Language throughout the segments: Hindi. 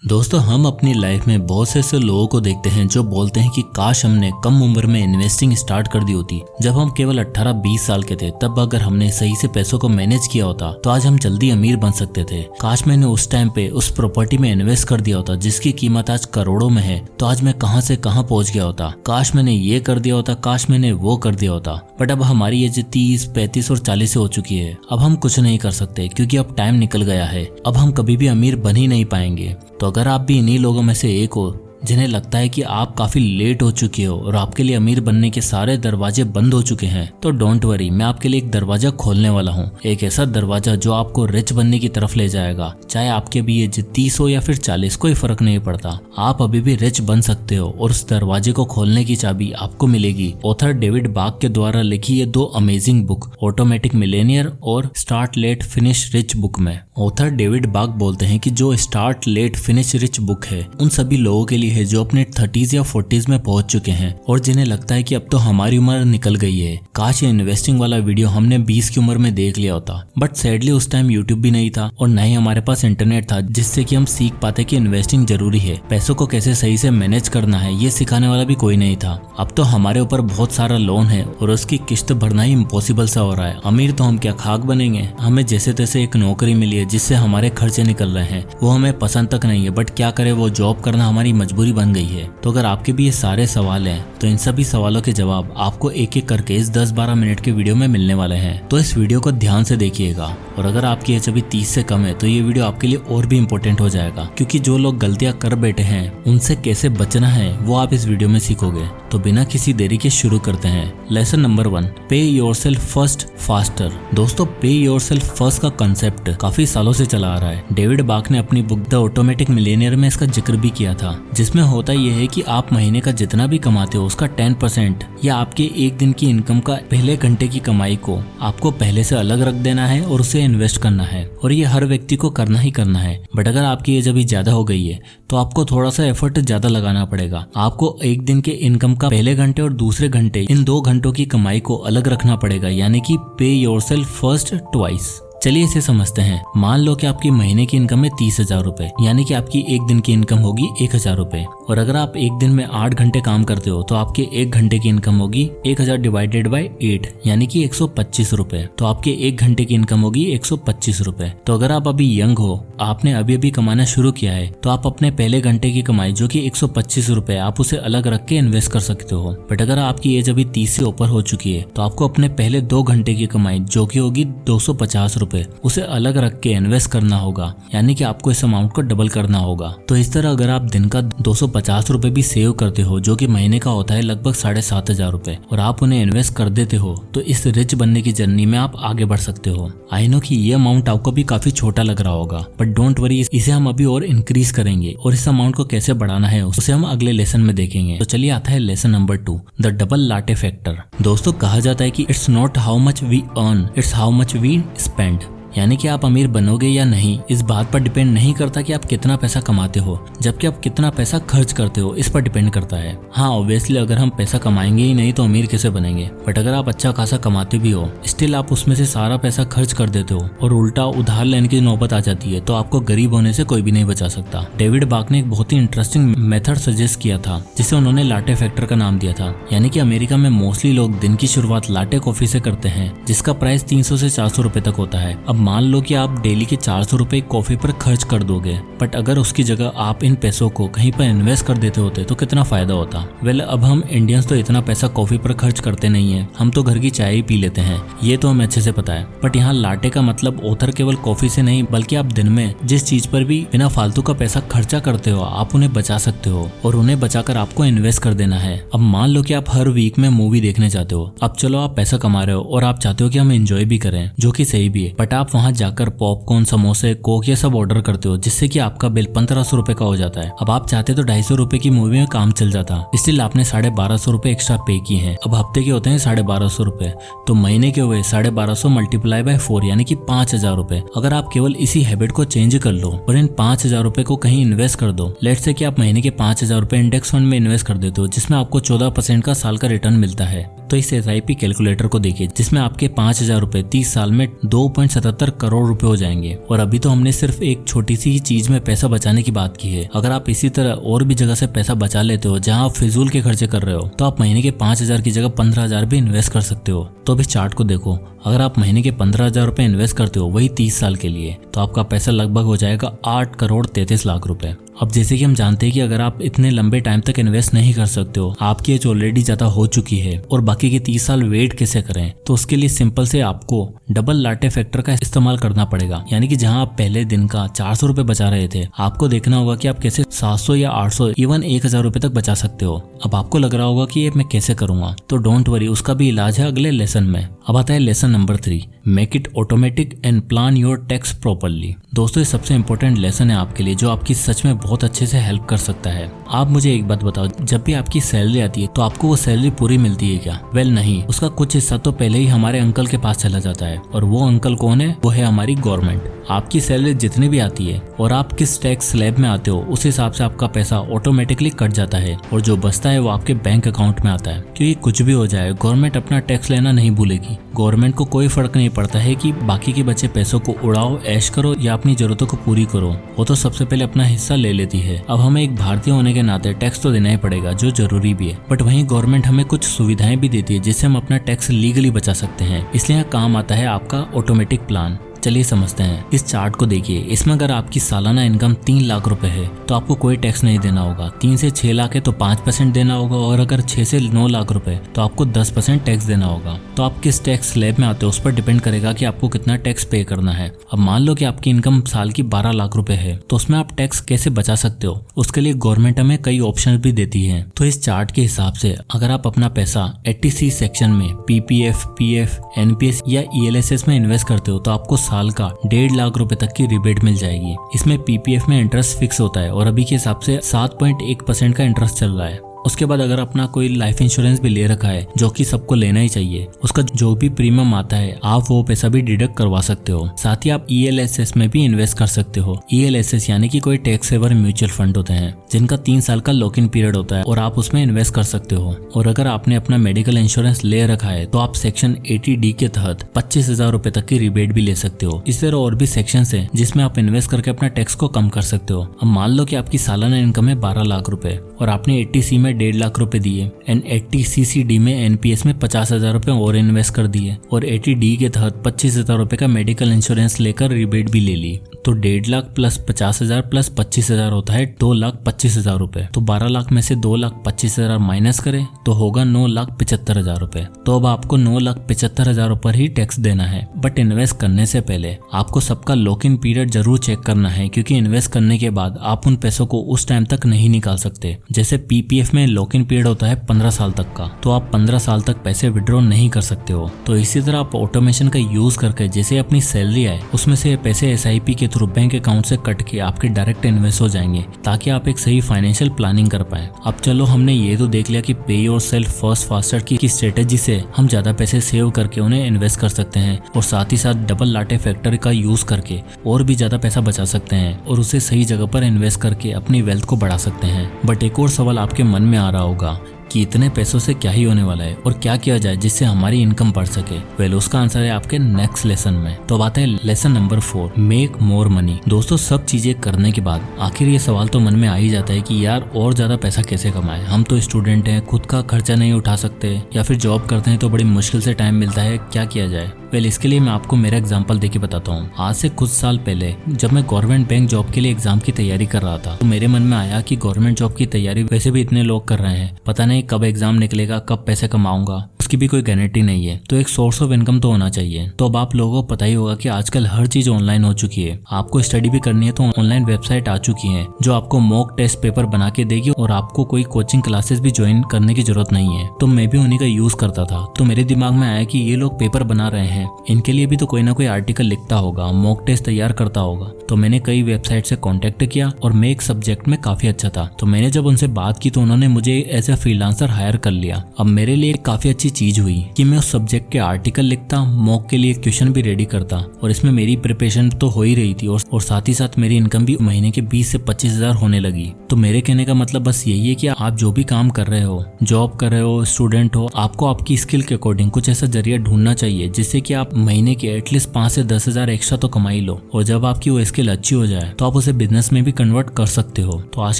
दोस्तों, हम अपनी लाइफ में बहुत से ऐसे लोगों को देखते हैं जो बोलते हैं कि काश हमने कम उम्र में इन्वेस्टिंग स्टार्ट कर दी होती। जब हम केवल 18-20 साल के थे तब अगर हमने सही से पैसों को मैनेज किया होता तो आज हम जल्दी अमीर बन सकते थे। काश मैंने उस टाइम पे उस प्रॉपर्टी में इन्वेस्ट कर दिया होता जिसकी कीमत आज करोड़ों में है, तो आज मैं कहां से कहां पहुंच गया होता। काश मैंने ये कर दिया होता, काश मैंने वो कर दिया होता। बट अब हमारी एज 30, 35 और 40 हो चुकी है। अब हम कुछ नहीं कर सकते क्योंकि अब टाइम निकल गया है। अब हम कभी भी अमीर बन ही नहीं पाएंगे। तो अगर आप भी इन्हीं लोगों में से एक हो जिन्हें लगता है कि आप काफी लेट हो चुके हो और आपके लिए अमीर बनने के सारे दरवाजे बंद हो चुके हैं, तो डोंट वरी, मैं आपके लिए एक दरवाजा खोलने वाला हूँ। एक ऐसा दरवाजा जो आपको रिच बनने की तरफ ले जाएगा। चाहे आपके भी एज 30 हो या फिर 40, कोई फर्क नहीं पड़ता। आप अभी भी रिच बन सकते हो और उस दरवाजे को खोलने की चाबी आपको मिलेगी ऑथर डेविड बाक के द्वारा लिखी ये 2 अमेजिंग बुक, ऑटोमेटिक मिलेनियर और start late finish rich book में। ऑथर डेविड बाक बोलते हैं कि जो start late finish rich book है उन सभी लोगों के लिए है जो अपने 30s या 40s में पहुंच चुके हैं और जिन्हें लगता है कि अब तो हमारी उम्र निकल गई है। काश ये इन्वेस्टिंग वाला वीडियो हमने 20 की उम्र में देख लिया होता। बट सैडली उस टाइम यूट्यूब भी नहीं था और न ही हमारे पास इंटरनेट था जिससे कि हम सीख पाते कि इन्वेस्टिंग जरूरी है। पैसों को कैसे सही से मैनेज करना है ये सिखाने वाला भी कोई नहीं था। अब तो हमारे ऊपर बहुत सारा लोन है और उसकी किस्त भरना ही इम्पॉसिबल सा हो रहा है। अमीर तो हम क्या खाक बनेंगे। हमें जैसे तैसे एक नौकरी मिली है जिससे हमारे खर्चे निकल रहे हैं। वो हमें पसंद तक नहीं है बट क्या करे, वो जॉब करना हमारी मजबूरी बन गई है। तो अगर आपके भी ये सारे सवाल हैं तो इन सभी सवालों के जवाब आपको एक एक करके इस 10-12 मिनट के वीडियो में मिलने वाले हैं। तो इस वीडियो को ध्यान से देखिएगा। और अगर आपकी एज अभी 30 से कम है तो ये वीडियो आपके लिए और भी इम्पोर्टेंट हो जाएगा, क्योंकि जो लोग गलतियां कर बैठे हैं उनसे कैसे बचना है वो आप इस वीडियो में सीखोगे। तो बिना किसी देरी के शुरू करते हैं। लेसन नंबर 1, पे योरसेल्फ फर्स्ट फास्टर। दोस्तों, पे योरसेल्फ फर्स्ट का कंसेप्ट काफी सालों से चला आ रहा है। डेविड बाक ने अपनी बुक द ऑटोमेटिक मिलेनियर में इसका जिक्र भी किया था, जिसमें होता यह है कि आप महीने का जितना भी कमाते हो उसका 10% या आपके एक दिन की इनकम का पहले घंटे की कमाई को आपको पहले से अलग रख देना है और उसे इन्वेस्ट करना है। और ये हर व्यक्ति को करना ही करना है। बट अगर आपकी एज अभी ज्यादा हो गई है तो आपको थोड़ा सा एफर्ट ज्यादा लगाना पड़ेगा। आपको एक दिन के इनकम का पहले घंटे और दूसरे घंटे, इन 2 घंटों की कमाई को अलग रखना पड़ेगा, यानी कि पे योरसेल्फ फर्स्ट ट्वाइस। चलिए इसे समझते हैं। मान लो कि आपकी महीने की इनकम है 30,000 रुपए, यानी कि आपकी एक दिन की इनकम होगी 1,000 रुपए। और अगर आप एक दिन में 8 घंटे काम करते हो तो आपके 1 घंटे की इनकम होगी 1,000 डिवाइडेड बाय 8, यानी कि 125 रुपए। तो आपके 1 घंटे की इनकम होगी 125 रुपए। तो अगर आप अभी यंग हो, आपने अभी अभी कमाना शुरू किया है, तो आप अपने पहले घंटे की कमाई जो कि 125 रुपए, आप उसे अलग रख के इन्वेस्ट कर सकते हो। बट अगर आपकी एज अभी 30 से ऊपर हो चुकी है तो आपको अपने पहले 2 घंटे की कमाई जो कि होगी 250 रुपए, उसे अलग रख के इन्वेस्ट करना होगा, यानी कि आपको इस अमाउंट को डबल करना होगा। तो इस तरह अगर आप दिन का 250 रुपए भी सेव करते हो जो कि महीने का होता है लगभग 7,500 रुपए, और आप उन्हें इन्वेस्ट कर देते हो, तो इस रिच बनने की जर्नी में आप आगे बढ़ सकते हो। आई नो कि ये अमाउंट आपको भी काफी छोटा लग रहा होगा, बट डोंट वरी, इसे हम अभी और इंक्रीज करेंगे और इस अमाउंट को कैसे बढ़ाना है उसे हम अगले लेसन में देखेंगे। तो चलिए आता है lesson number 2, the double latte factor. दोस्तों, कहा जाता है कि it's not how much we earn, it's how much we spend. यानी कि आप अमीर बनोगे या नहीं इस बात पर डिपेंड नहीं करता कि आप कितना पैसा कमाते हो, जबकि आप कितना पैसा खर्च करते हो इस पर डिपेंड करता है। हाँ, ऑब्वियसली अगर हम पैसा कमाएंगे ही नहीं तो अमीर कैसे बनेंगे। बट अगर आप अच्छा खासा कमाते भी हो, स्टिल आप उसमें से सारा पैसा खर्च कर देते हो और उल्टा उधार लेने की नौबत आ जाती है, तो आपको गरीब होने से कोई भी नहीं बचा सकता। डेविड बाक ने एक बहुत ही इंटरेस्टिंग मेथड सजेस्ट किया था जिसे उन्होंने लाटे फैक्टर का नाम दिया था। यानी कि अमेरिका में मोस्टली लोग दिन की शुरुआत लाटे कॉफी से करते हैं जिसका प्राइस 300 से 400 रुपए तक होता है। अब मान लो कि आप डेली के 400 रुपए कॉफी पर खर्च कर दोगे, बट अगर उसकी जगह आप इन पैसों को कहीं पर इन्वेस्ट कर देते होते तो कितना फायदा होता। वेल, अब हम इंडियंस तो इतना पैसा कॉफी पर खर्च करते नहीं है, हम तो घर की चाय ही पी लेते हैं, ये तो हमें अच्छे से पता है। बट यहाँ लाटे का मतलब ऑथर केवल कॉफी से नहीं, बल्कि आप दिन में जिस चीज पर भी बिना फालतू का पैसा खर्चा करते हो आप उन्हें बचा सकते हो और उन्हें बचाकर आपको इन्वेस्ट कर देना है। अब मान लो कि आप हर वीक में मूवी देखने जाते हो। अब चलो आप पैसा कमा रहे हो और आप चाहते हो कि हम एंजॉय भी करें, जो कि सही भी है, बट आप वहाँ जाकर पॉपकॉर्न, समोसे, कोक ये सब ऑर्डर करते हो जिससे कि आपका बिल 1500 रुपए का हो जाता है। अब आप चाहते तो 250 रुपए की मूवी में काम चल जाता, इसलिए आपने 1250 रुपए एक्स्ट्रा पे किए हैं। अब हफ्ते के होते हैं 1250 रुपए, तो महीने के हुए 1250 मल्टीप्लाई बाय 4 यानी कि 5,000 रुपए। अगर आप केवल इसी हैबिट को चेंज कर लो और इन 5,000 रुपए को कहीं इन्वेस्ट कर दो, लेट्स से कि आप महीने के 5,000 रुपए इंडेक्स फंड में इन्वेस्ट कर देते हो जिसमें आपको 14% का साल का रिटर्न मिलता है, तो इस SIP कैलकुलेटर को देखिए जिसमें आपके 5,000 रुपए 30 साल में 2.77 70 करोड़ रुपए हो जाएंगे। और अभी तो हमने सिर्फ एक छोटी सी ही चीज में पैसा बचाने की बात की है। अगर आप इसी तरह और भी जगह से पैसा बचा लेते हो जहां आप फिजूल के खर्चे कर रहे हो, तो आप महीने के 5,000 की जगह 15,000 भी इन्वेस्ट कर सकते हो। तो अब इस चार्ट को देखो, अगर आप महीने के 15,000 रुपए इन्वेस्ट करते हो वही 30 साल के लिए, तो आपका पैसा लगभग हो जाएगा 8 करोड़ 33 लाख रुपए। अब जैसे कि हम जानते हैं कि अगर आप इतने लंबे टाइम तक इन्वेस्ट नहीं कर सकते हो, आपकी एज ऑलरेडी ज्यादा हो चुकी है और बाकी के 30 साल वेट कैसे करें, तो उसके लिए सिंपल से आपको डबल लाटे फैक्टर का इस्तेमाल करना पड़ेगा। यानी कि जहां आप पहले दिन का 400 रुपए बचा रहे थे, आपको देखना होगा कि आप कैसे 700 या 800 इवन 1,000 रुपए तक बचा सकते हो। अब आपको लग रहा होगा कि ये मैं कैसे करूंगा, तो डोंट वरी, उसका भी इलाज है अगले लेसन में। अब आता है lesson number 3, make it automatic and plan your tax properly. दोस्तों, ये सबसे इंपॉर्टेंट लेसन है आपके लिए, जो आपकी सच में बहुत अच्छे से हेल्प कर सकता है। आप मुझे एक बात बताओ, जब भी आपकी सैलरी आती है तो आपको वो सैलरी पूरी मिलती है क्या? वेल नहीं, उसका कुछ हिस्सा तो पहले ही हमारे अंकल के पास चला जाता है, और वो अंकल कौन है? वो है हमारी गवर्नमेंट। आपकी सैलरी जितनी भी आती है और आप किस टैक्स स्लैब में आते हो, उस हिसाब से आपका पैसा ऑटोमेटिकली कट जाता है, और जो बचता है वो आपके बैंक अकाउंट में आता है। क्योंकि कुछ भी हो जाए, गवर्नमेंट अपना टैक्स लेना नहीं भूलेगी। गवर्नमेंट को कोई फर्क नहीं पड़ता है कि बाकी के बचे पैसों को उड़ाओ, ऐश करो या अपनी जरूरतों को पूरी करो, वो तो सबसे पहले अपना हिस्सा ले लेती है। अब हमें एक भारतीय होने के नाते टैक्स तो देना ही पड़ेगा, जो जरूरी भी है, बट वहीं गवर्नमेंट हमें कुछ सुविधाएं भी देती है जिससे हम अपना टैक्स लीगली बचा सकते हैं। इसलिए यहाँ काम आता है आपका ऑटोमेटिक प्लान। चलिए समझते हैं। इस चार्ट को देखिए, इसमें अगर आपकी सालाना इनकम 3 लाख रुपए है तो आपको कोई टैक्स नहीं देना होगा। 3 से 6 लाख है तो 5% देना होगा, और अगर 6 से 9 लाख रुपए तो आपको 10% टैक्स देना होगा। तो आप किस टैक्स स्लैब में आते हो उस पर डिपेंड करेगा कि आपको कितना टैक्स पे करना है। अब मान लो कि आपकी इनकम साल की 12 लाख रुपए है, तो उसमें आप टैक्स कैसे बचा सकते हो, उसके लिए गवर्नमेंट हमें कई ऑप्शन भी देती है। तो इस चार्ट के हिसाब से अगर आप अपना पैसा 80C सेक्शन में PPF, PF, NPS या ELSS में इन्वेस्ट करते हो, तो आपको साल का 1.5 लाख रुपए तक की रिबेट मिल जाएगी। इसमें PPF में इंटरेस्ट फिक्स होता है और अभी के हिसाब से 7.1% का इंटरेस्ट चल रहा है। उसके बाद अगर अपना कोई लाइफ इंश्योरेंस भी ले रखा है, जो कि सबको लेना ही चाहिए, उसका जो भी प्रीमियम आता है आप वो पैसा भी डिडक्ट करवा सकते हो। साथ ही आप ELSS में भी इन्वेस्ट कर सकते हो। ELSS यानी कि कोई टैक्स सेवर म्यूचुअल फंड होते हैं जिनका 3 साल का लॉक इन पीरियड होता है, और आप उसमें इन्वेस्ट कर सकते हो। और अगर आपने अपना मेडिकल इंश्योरेंस ले रखा है तो आप सेक्शन 80D के तहत 25,000 रुपए तक की रिबेट भी ले सकते हो। इस तरह और भी सेक्शन है जिसमें आप इन्वेस्ट करके अपना टैक्स को कम कर सकते हो। अब मान लो कि आपकी सालाना इनकम है 12 लाख रुपए और आपने 80C में 1.5 लाख रुपए दिए, एंड 80CCD में NPS में 50,000 रुपए और इन्वेस्ट कर दिए, और 80D के तहत 25,000 रुपए का मेडिकल इंश्योरेंस लेकर रिबेट भी ले ली। तो 1.5 लाख प्लस 50,000 प्लस 25,000 होता है 2,25,000 रुपए। तो 12 लाख में से 2,25,000 माइनस करें तो होगा 9,75,000 रुपए। तो अब आपको 9,75,000 पर ही टैक्स देना है। बट इन्वेस्ट करने से पहले आपको सबका लॉक इन पीरियड जरूर चेक करना है, क्योंकि इन्वेस्ट करने के बाद आप उन पैसों को उस टाइम तक नहीं निकाल सकते। जैसे PPF में लॉक इन पीरियड होता है 15 साल तक का, तो आप 15 साल तक पैसे विड्रॉ नहीं कर सकते हो। तो इसी तरह आप ऑटोमेशन का यूज करके जैसे अपनी सैलरी आए उसमें से पैसे SIP के थ्रू बैंक अकाउंट से कट के आपके डायरेक्ट इन्वेस्ट हो जाएंगे, ताकि आप एक सही फाइनेंशियल प्लानिंग कर पाए। अब चलो, हमने ये तो देख लिया कि पे योरसेल्फ फर्स्ट फास्टर की स्ट्रेटेजी से हम ज्यादा पैसे सेव करके उन्हें इन्वेस्ट कर सकते हैं, और साथ ही साथ डबल लाटे फैक्टर का यूज करके और भी ज्यादा पैसा बचा सकते हैं और उसे सही जगह पर इन्वेस्ट करके अपनी वेल्थ को बढ़ा सकते हैं। बट एक और सवाल आपके मन में आ रहा होगा कि इतने पैसों से क्या ही होने वाला है और क्या किया जाए जिससे हमारी इनकम बढ़ सके। वेल, उसका आंसर है आपके नेक्स्ट लेसन में। तो अब आता है lesson number 4, make more money. दोस्तों, सब चीजें करने के बाद आखिर ये सवाल तो मन में आ ही जाता है कि यार और ज्यादा पैसा कैसे कमाएं। हम तो स्टूडेंट हैं, खुद का खर्चा नहीं उठा सकते, या फिर जॉब करते हैं तो बड़ी मुश्किल से टाइम मिलता है, क्या किया जाए। वेल, इसके लिए मैं आपको मेरा एग्जांपल देके बताता हूँ। आज से कुछ साल पहले जब मैं गवर्नमेंट बैंक जॉब के लिए एग्जाम की तैयारी कर रहा था, तो मेरे मन में आया कि गवर्नमेंट जॉब की तैयारी वैसे भी इतने लोग कर रहे हैं, पता नहीं कब एग्जाम निकलेगा, कब पैसे कमाऊंगा, उसकी भी कोई गारंटी नहीं है। तो एक सोर्स ऑफ इनकम तो होना चाहिए। तो अब आप लोगों को पता ही होगा कि आजकल हर चीज ऑनलाइन हो चुकी है। आपको स्टडी भी करनी है तो ऑनलाइन वेबसाइट आ चुकी है जो आपको मॉक टेस्ट पेपर बना के देगी, और आपको कोई कोचिंग क्लासेस भी ज्वाइन करने की जरूरत नहीं है। तो मैं भी उन्हीं का यूज करता था। तो मेरे दिमाग में आया कि ये लोग पेपर बना रहे हैं, इनके लिए भी तो कोई ना कोई आर्टिकल लिखता होगा, मॉक टेस्ट तैयार करता होगा। तो मैंने कई वेबसाइट से कांटेक्ट किया और मैं एक सब्जेक्ट में काफी अच्छा था। तो मैंने जब उनसे बात की तो उन्होंने मुझे एज ए फ्रीलांसर हायर कर लिया। अब मेरे लिए काफी अच्छी चीज हुई कि मैं उस सब्जेक्ट के आर्टिकल लिखता, मॉक के लिए क्वेश्चन भी रेडी करता और इसमें मेरी प्रिपरेशन तो हो ही रही थी और साथ ही साथ मेरी इनकम भी महीने के 20 से 25 हजार होने लगी। तो मेरे कहने का मतलब बस यही है कि आप जो भी काम कर रहे हो, जॉब कर रहे हो, स्टूडेंट हो, आपको आपकी स्किल के अकॉर्डिंग कुछ ऐसा जरिया ढूंढना चाहिए जिससे कि आप महीने के एटलीस्ट 5 से 10 हजार एक्स्ट्रा तो कमा ही लो। और जब आपकी वो स्किल अच्छी हो जाए तो आप उसे बिजनेस में भी कन्वर्ट कर सकते हो। तो आज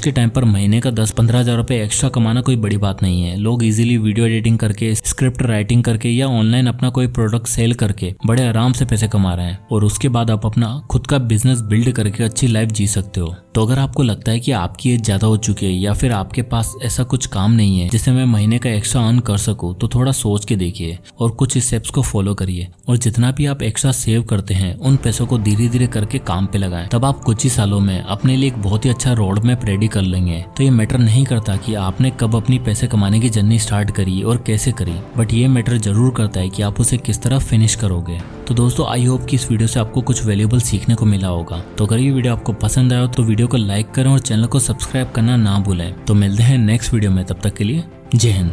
के टाइम पर महीने का 10-15 हजार रुपए एक्स्ट्रा कमाना कोई बड़ी बात नहीं है। लोग इजीली वीडियो एडिटिंग करके, स्क्रिप्ट राइटिंग करके या ऑनलाइन अपना कोई प्रोडक्ट सेल करके बड़े आराम से पैसे कमा रहे हैं और उसके बाद आप अपना खुद का बिजनेस बिल्ड करके अच्छी लाइफ जी सकते हो। तो अगर आपको लगता है कि आपकी एज ज्यादा हो चुकी है या फिर आपके पास ऐसा कुछ काम नहीं है जिससे मैं महीने का एक्स्ट्रा अर्न कर सकूं, तो थोड़ा सोच के देखिए और कुछ स्टेप्स को फॉलो करिए और जितना भी आप एक्स्ट्रा सेव करते हैं उन पैसों को धीरे धीरे करके काम पे लगाएं। तब आप कुछ ही सालों में अपने लिए एक बहुत ही अच्छा रोड मैप रेडी कर लेंगे। तो ये मैटर नहीं करता कि आपने कब अपनी पैसे कमाने की जर्नी स्टार्ट करी और कैसे करी, बट ये मैटर जरूर करता है कि आप उसे किस तरह फिनिश करोगे। तो दोस्तों, आई होप कि इस वीडियो से आपको कुछ वैल्यूएबल सीखने को मिला होगा। तो अगर ये वीडियो आपको पसंद आया तो वीडियो को लाइक करें और चैनल को सब्सक्राइब करना ना भूलें। तो मिलते हैं नेक्स्ट वीडियो में, तब तक के लिए जय हिंद।